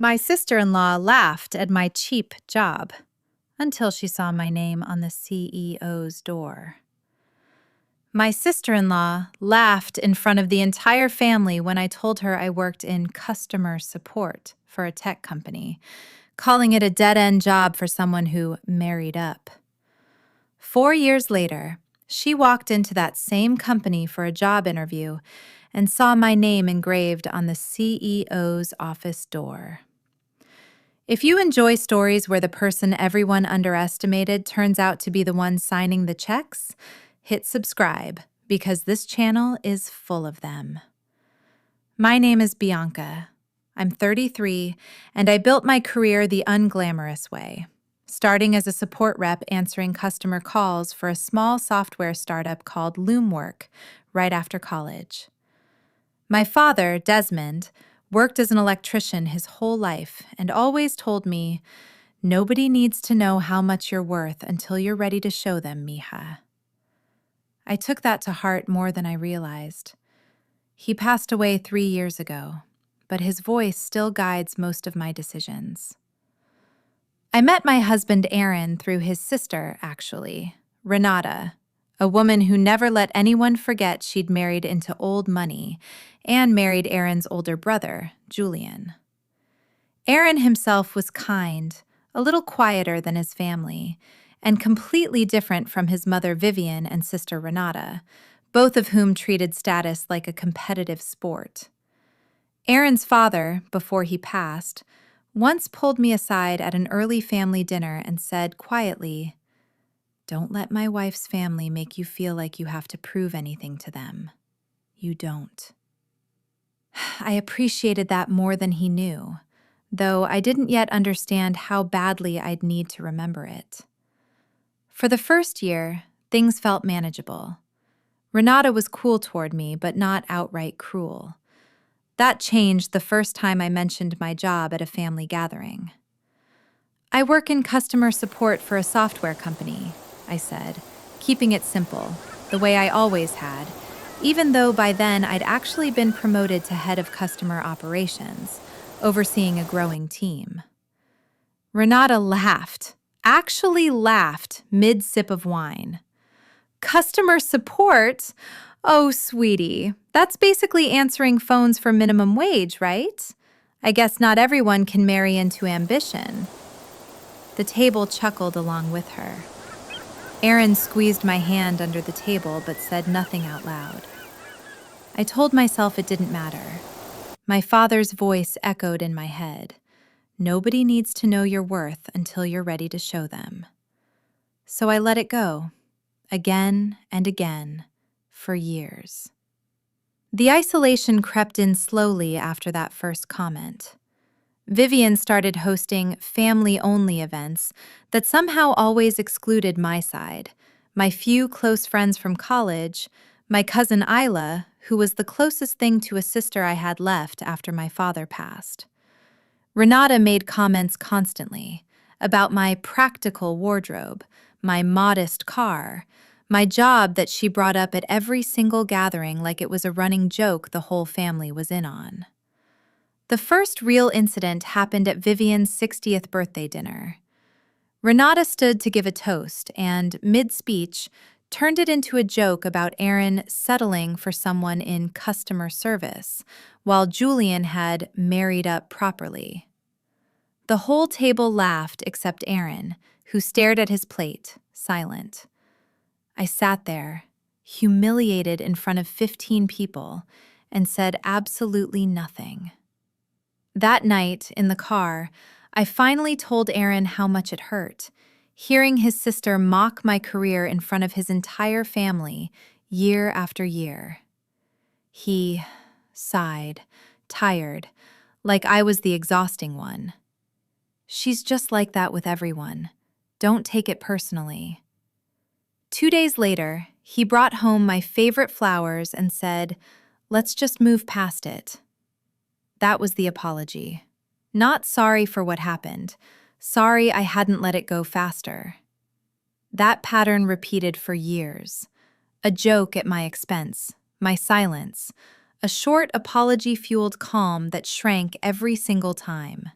My sister-in-law laughed at my cheap job until she saw my name on the CEO's door. My sister-in-law laughed in front of the entire family when I told her I worked in customer support for a tech company, calling it a dead-end job for someone who married up. 4 years later, she walked into that same company for a job interview and saw my name engraved on the CEO's office door. If you enjoy stories where the person everyone underestimated turns out to be the one signing the checks, hit subscribe because this channel is full of them. My name is Bianca. I'm 33, and I built my career the unglamorous way, starting as a support rep answering customer calls for a small software startup called Loomwork right after college. My father, Desmond, worked as an electrician his whole life and always told me, "Nobody needs to know how much you're worth until you're ready to show them, mija." I took that to heart more than I realized. He passed away 3 years ago, but his voice still guides most of my decisions. I met my husband Aaron through his sister, actually, Renata, a woman who never let anyone forget she'd married into old money and married Aaron's older brother, Julian. Aaron himself was kind, a little quieter than his family, and completely different from his mother Vivian and sister Renata, both of whom treated status like a competitive sport. Aaron's father, before he passed, once pulled me aside at an early family dinner and said quietly, "Don't let my wife's family make you feel like you have to prove anything to them. You don't." I appreciated that more than he knew, though I didn't yet understand how badly I'd need to remember it. For the first year, things felt manageable. Renata was cool toward me, but not outright cruel. That changed the first time I mentioned my job at a family gathering. "I work in customer support for a software company," I said, keeping it simple, the way I always had, even though by then I'd actually been promoted to head of customer operations, overseeing a growing team. Renata laughed, actually laughed, mid-sip of wine. "Customer support? Oh, sweetie, that's basically answering phones for minimum wage, right? I guess not everyone can marry into ambition." The table chuckled along with her. Aaron squeezed my hand under the table but said nothing out loud. I told myself it didn't matter. My father's voice echoed in my head. "Nobody needs to know your worth until you're ready to show them." So I let it go, again and again, for years. The isolation crept in slowly after that first comment. Vivian started hosting family-only events that somehow always excluded my side, my few close friends from college, my cousin Isla, who was the closest thing to a sister I had left after my father passed. Renata made comments constantly about my practical wardrobe, my modest car, my job that she brought up at every single gathering like it was a running joke the whole family was in on. The first real incident happened at Vivian's 60th birthday dinner. Renata stood to give a toast and, mid-speech, turned it into a joke about Aaron settling for someone in customer service, while Julian had married up properly. The whole table laughed except Aaron, who stared at his plate, silent. I sat there, humiliated in front of 15 people, and said absolutely nothing. That night, in the car, I finally told Aaron how much it hurt, hearing his sister mock my career in front of his entire family, year after year. He sighed, tired, like I was the exhausting one. "She's just like that with everyone. Don't take it personally." 2 days later, he brought home my favorite flowers and said, "Let's just move past it." That was the apology. Not sorry for what happened. Sorry I hadn't let it go faster. That pattern repeated for years. A joke at my expense, my silence, a short apology-fueled calm that shrank every single time.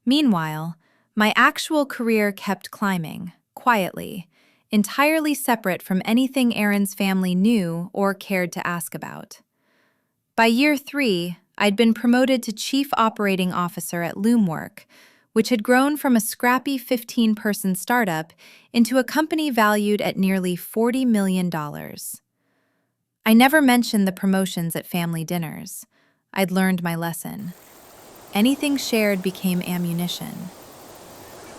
Meanwhile, my actual career kept climbing, quietly, entirely separate from anything Aaron's family knew or cared to ask about. By year 3, I'd been promoted to Chief Operating Officer at Loomwork, which had grown from a scrappy 15-person startup into a company valued at nearly $40 million. I never mentioned the promotions at family dinners. I'd learned my lesson. Anything shared became ammunition.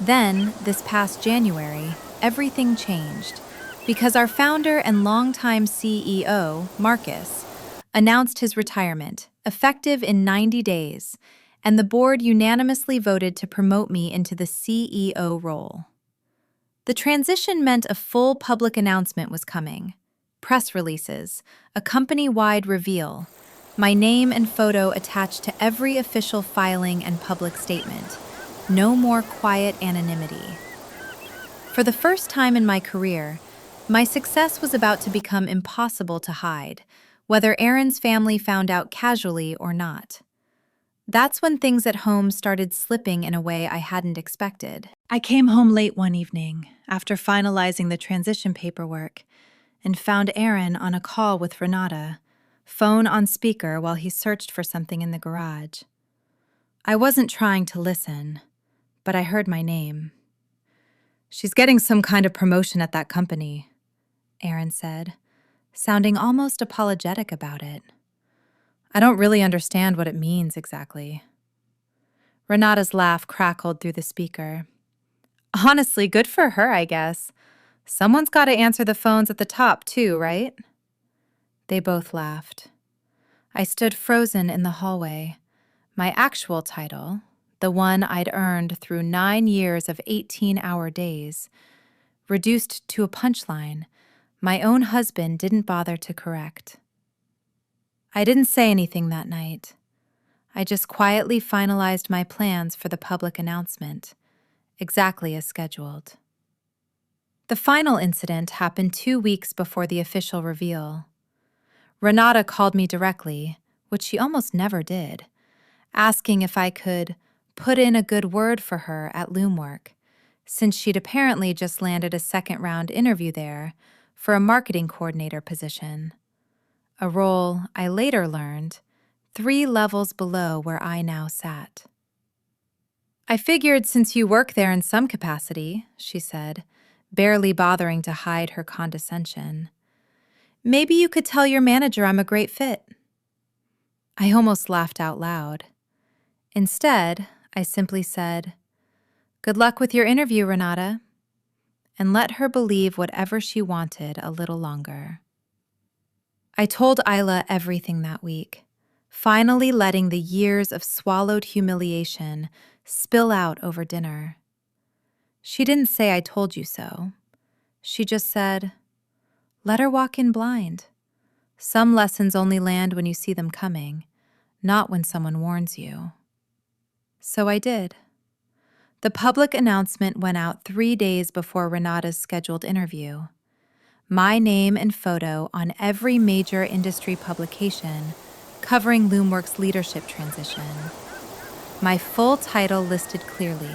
Then, this past January, everything changed because our founder and longtime CEO, Marcus, announced his retirement, effective in 90 days, and the board unanimously voted to promote me into the CEO role. The transition meant a full public announcement was coming. Press releases, a company-wide reveal, my name and photo attached to every official filing and public statement. No more quiet anonymity. For the first time in my career, my success was about to become impossible to hide, whether Aaron's family found out casually or not. That's when things at home started slipping in a way I hadn't expected. I came home late one evening, after finalizing the transition paperwork, and found Aaron on a call with Renata, phone on speaker while he searched for something in the garage. I wasn't trying to listen, but I heard my name. "She's getting some kind of promotion at that company," Aaron said, sounding almost apologetic about it. "I don't really understand what it means exactly." Renata's laugh crackled through the speaker. "Honestly, good for her, I guess. Someone's got to answer the phones at the top, too, right?" They both laughed. I stood frozen in the hallway. My actual title, the one I'd earned through 9 years of 18-hour days, reduced to a punchline my own husband didn't bother to correct. I didn't say anything that night. I just quietly finalized my plans for the public announcement, exactly as scheduled. The final incident happened 2 weeks before the official reveal. Renata called me directly, which she almost never did, asking if I could put in a good word for her at Loomwork, since she'd apparently just landed a second-round interview there for a marketing coordinator position, a role I later learned 3 levels below where I now sat. "I figured since you work there in some capacity," she said, barely bothering to hide her condescension, "maybe you could tell your manager I'm a great fit." I almost laughed out loud. Instead, I simply said, "Good luck with your interview, Renata," and let her believe whatever she wanted a little longer. I told Isla everything that week, finally letting the years of swallowed humiliation spill out over dinner. She didn't say I told you so. She just said, "Let her walk in blind. Some lessons only land when you see them coming, not when someone warns you." So I did. The public announcement went out 3 days before Renata's scheduled interview. My name and photo on every major industry publication covering Loomwork's leadership transition. My full title listed clearly: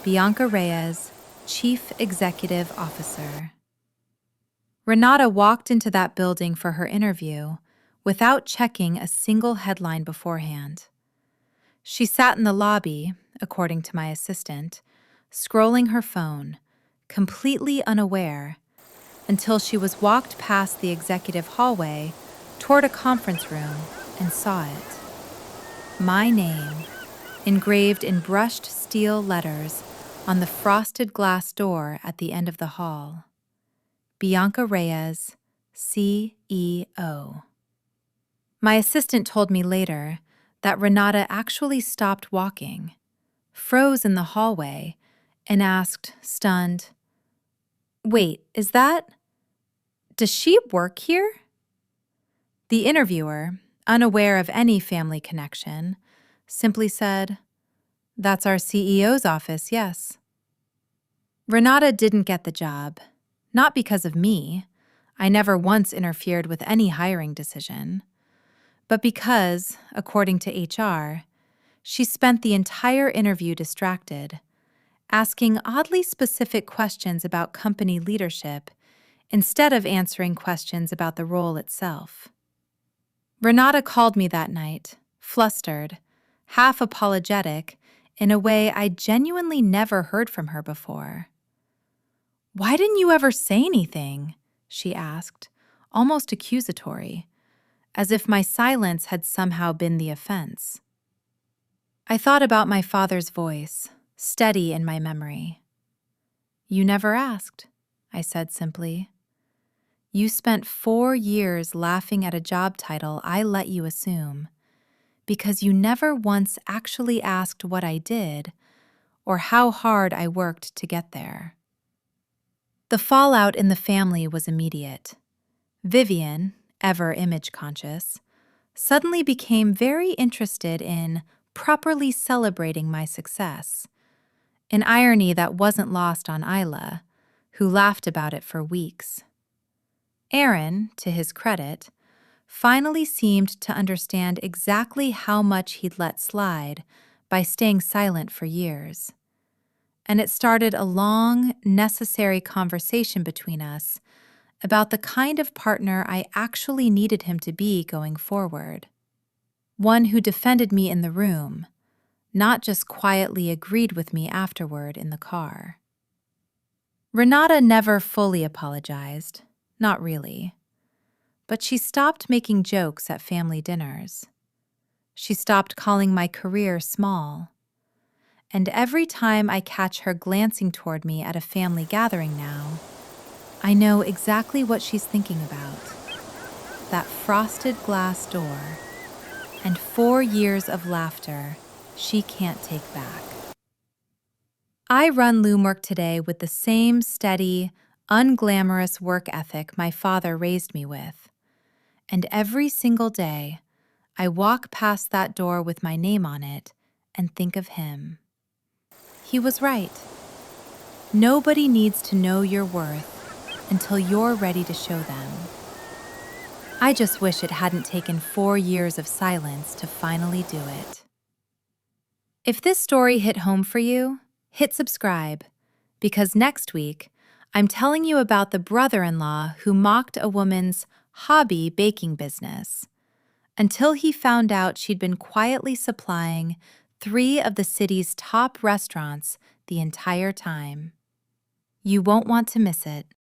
Bianca Reyes, Chief Executive Officer. Renata walked into that building for her interview without checking a single headline beforehand. She sat in the lobby, according to my assistant, scrolling her phone, completely unaware, until she was walked past the executive hallway toward a conference room and saw it. My name, engraved in brushed steel letters on the frosted glass door at the end of the hall. Bianca Reyes, CEO. My assistant told me later that Renata actually stopped walking, froze in the hallway, and asked, stunned, "Wait, does she work here?" The interviewer, unaware of any family connection, simply said, "That's our CEO's office, yes." Renata didn't get the job, not because of me. I never once interfered with any hiring decision, but because, according to HR, She spent the entire interview distracted, asking oddly specific questions about company leadership instead of answering questions about the role itself. Renata called me that night, flustered, half apologetic, in a way I genuinely never heard from her before. "Why didn't you ever say anything?" she asked, almost accusatory, as if my silence had somehow been the offense. I thought about my father's voice, steady in my memory. "You never asked," I said simply. "You spent 4 years laughing at a job title I let you assume, because you never once actually asked what I did or how hard I worked to get there." The fallout in the family was immediate. Vivian, ever image conscious, suddenly became very interested in properly celebrating my success, an irony that wasn't lost on Isla, who laughed about it for weeks. Aaron, to his credit, finally seemed to understand exactly how much he'd let slide by staying silent for years. And it started a long, necessary conversation between us about the kind of partner I actually needed him to be going forward. One who defended me in the room, not just quietly agreed with me afterward in the car. Renata never fully apologized, not really. But she stopped making jokes at family dinners. She stopped calling my career small. And every time I catch her glancing toward me at a family gathering now, I know exactly what she's thinking about. That frosted glass door and 4 years of laughter she can't take back. I run Loomwork today with the same steady, unglamorous work ethic my father raised me with. And every single day, I walk past that door with my name on it and think of him. He was right. Nobody needs to know your worth until you're ready to show them. I just wish it hadn't taken 4 years of silence to finally do it. If this story hit home for you, hit subscribe, because next week, I'm telling you about the brother-in-law who mocked a woman's hobby baking business until he found out she'd been quietly supplying 3 of the city's top restaurants the entire time. You won't want to miss it.